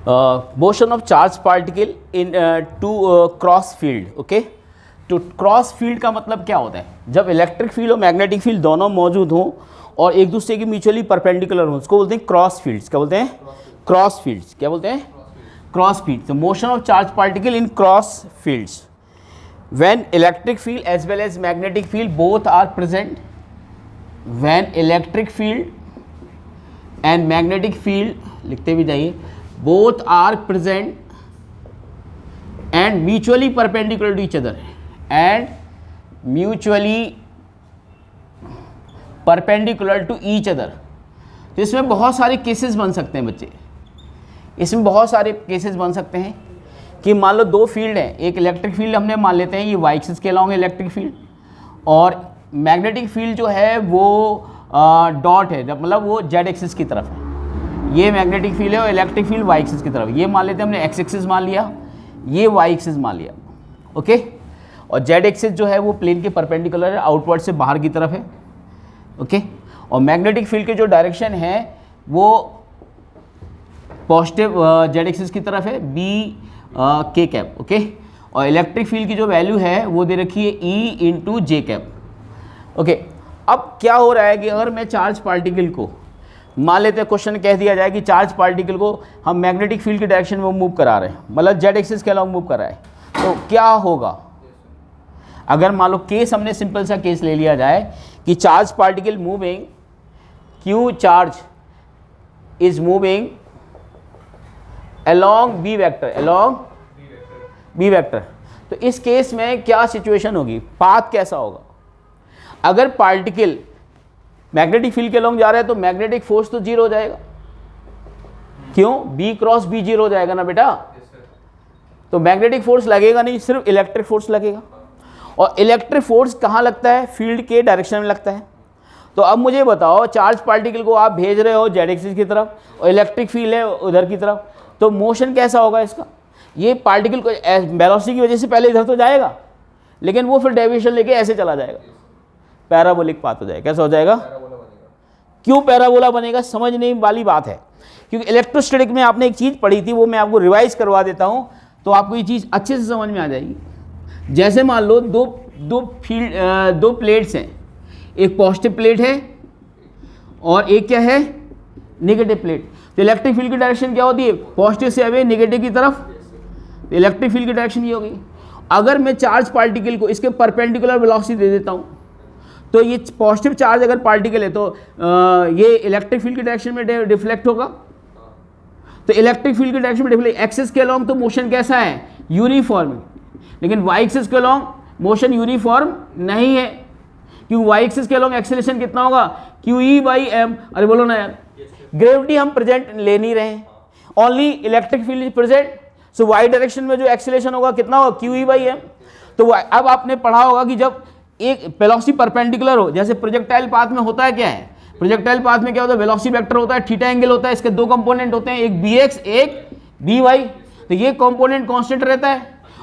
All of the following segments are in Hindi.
Motion of charge particle in two cross field. Okay, तो क्रॉस फील्ड का मतलब क्या होता है? जब इलेक्ट्रिक फील्ड और मैग्नेटिक फील्ड दोनों मौजूद हों और एक दूसरे के म्यूचुअली परपेंडिकुलर हों, उसको बोलते हैं क्रॉस फील्ड्स। क्या बोलते हैं? Cross fields. क्या बोलते हैं? Cross field. तो motion of charge particle in cross fields when electric field as well as magnetic field both are present, when electric field and magnetic field लिखते भी जाइए, both are present and mutually perpendicular to each other and mutually perpendicular to each other। तो इसमें बहुत सारे केसेस बन सकते हैं बच्चे, इसमें बहुत सारे केसेस बन सकते हैं कि मान लो दो फील्ड हैं, एक इलेक्ट्रिक फील्ड हमने मान लेते हैं ये वाई एक्सिस के अलॉन्ग इलेक्ट्रिक फील्ड, और मैग्नेटिक फील्ड जो है वो डॉट है, मतलब वो जेड एक्सिस की तरफ है। ये मैग्नेटिक फील्ड है और इलेक्ट्रिक फील्ड वाई एक्सिस की तरफ। ये मान लेते हैं हमने एक्स एक्सिस मान लिया, ये वाई एक्सिस मान लिया। ओके, और जेड एक्सिस जो है वो प्लेन के परपेंडिकुलर है, आउटवर्ड से बाहर की तरफ है। ओके, और मैग्नेटिक फील्ड के जो डायरेक्शन है वो पॉजिटिव जेड एक्सिस की तरफ है, बी के कैप। ओके, और इलेक्ट्रिक फील्ड की जो वैल्यू है वो दे रखी है ई इंटू जे कैप। ओके, अब क्या हो रहा है कि अगर मैं चार्ज पार्टिकल को मान लेते हैं, क्वेश्चन कह दिया जाए कि चार्ज पार्टिकल को हम मैग्नेटिक फील्ड की डायरेक्शन में मूव करा रहे हैं, मतलब जेड एक्सिस के अलॉन्ग मूव कर रहा है, तो क्या होगा? अगर मान लो केस हमने सिंपल सा केस ले लिया जाए कि charge particle moving, Q charge is moving along b vector, along b vector, तो इस केस में क्या सिचुएशन होगी? पाथ कैसा होगा? अगर पार्टिकल मैग्नेटिक फील्ड के अलॉन्ग जा रहा है तो मैग्नेटिक फोर्स तो जीरो हो जाएगा। क्यों? b क्रॉस b जीरो हो जाएगा ना बेटा, तो मैग्नेटिक फोर्स लगेगा नहीं, सिर्फ इलेक्ट्रिक फोर्स लगेगा। और इलेक्ट्रिक फोर्स कहाँ लगता है? फील्ड के डायरेक्शन में लगता है। तो अब मुझे बताओ, चार्ज पार्टिकल को आप भेज रहे हो जेड एक्सिस की तरफ और इलेक्ट्रिक फील्ड है उधर की तरफ, तो मोशन कैसा होगा इसका? ये पार्टिकल को वेलोसिटी की वजह से पहले इधर तो जाएगा, लेकिन वो फिर डेविएशन लेके ऐसे चला जाएगा, पैराबोलिक पाथ हो जाएगा। कैसा हो जाएगा? क्यों पैराबोला बनेगा? समझने वाली बात है, क्योंकि इलेक्ट्रोस्टैटिक में आपने एक चीज़ पढ़ी थी, वो मैं आपको रिवाइज करवा देता हूँ तो आपको ये चीज़ अच्छे से समझ में आ जाएगी। जैसे मान लो दो प्लेट्स हैं, एक पॉजिटिव प्लेट है और एक क्या है? Negative plate. तो इलेक्ट्रिक फील्ड की डायरेक्शन क्या होती है? पॉजिटिव से अवे नेगेटिव की तरफ। तो इलेक्ट्रिक फील्ड की डायरेक्शन ये होगी। अगर मैं चार्ज पार्टिकल को इसके परपेंडिकुलर वेलोसिटी दे देता हूँ, तो ये पॉजिटिव चार्ज अगर पार्टिकल है तो ये इलेक्ट्रिक फील्ड की डायरेक्शन में डिफ्लेक्ट होगा। तो इलेक्ट्रिक फील्ड की डायरेक्शन में डिफ्लेक्ट, एक्सिस के अलॉन्ग तो मोशन कैसा है? यूनिफॉर्म। लेकिन वाई एक्सिस के अलॉन्ग मोशन यूनिफॉर्म नहीं है, क्योंकि वाई एक्सिस के अलॉन्ग एक्सेलरेशन कितना होगा? Q E by m. अरे बोलो ना यार, ग्रेविटी हम प्रेजेंट ले नहीं रहे हैं, only electric field is present, so y direction में जो एक्सेलरेशन होगा कितना होगा? Q E by m. तो अब आपने पढ़ा होगा कि जब एक वेलोसिटी परपेंडिकुलर हो, जैसे प्रोजेक्टाइल पाथ में होता है, क्या है प्रोजेक्टाइल पाथ में? क्या होता है? वेलोसिटी वेक्टर होता है, थीटा एंगल होता है, इसके दो कंपोनेंट होते हैं, एक बी एक्स एक बी वाई। तो ये कंपोनेंट कांस्टेंट रहता है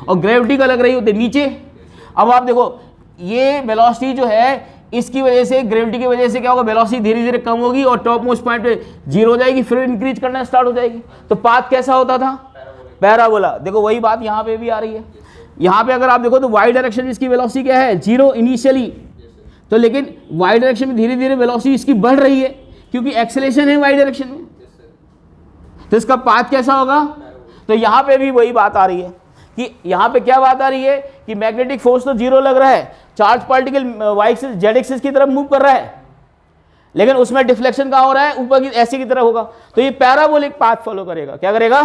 और ग्रेविटी का लग रही होती है नीचे। अब आप देखो ये वेलोसिटी जो है, इसकी वजह से ग्रेविटी की वजह से क्या होगा? वेलोसिटी धीरे धीरे कम होगी और टॉप मोस्ट पॉइंट पे जीरो हो जाएगी, फिर इंक्रीज करना स्टार्ट हो जाएगी। तो पाथ कैसा होता था? पैराबोला। देखो वही बात यहाँ पे भी आ रही है। यहाँ पे अगर आप देखो तो वाई डायरेक्शन में इसकी वेलोसिटी क्या है? जीरो इनिशियली, तो लेकिन वाई डायरेक्शन में धीरे धीरे वेलोसिटी इसकी बढ़ रही है, क्योंकि एक्सेलरेशन है वाई डायरेक्शन में। तो इसका पाथ कैसा होगा? तो यहाँ पे भी वही बात आ रही है कि यहाँ पे क्या बात आ रही है कि मैग्नेटिक फोर्स तो जीरो लग रहा है, charge particle y axis z axis की तरफ मूव कर रहा है, लेकिन उसमें डिफ्लेक्शन कहाँ हो रहा है? ऊपर की ऐसी की तरफ होगा। तो ये पैराबोलिक पाथ फॉलो करेगा। क्या करेगा?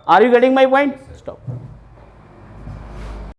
Are you getting my point? Stop.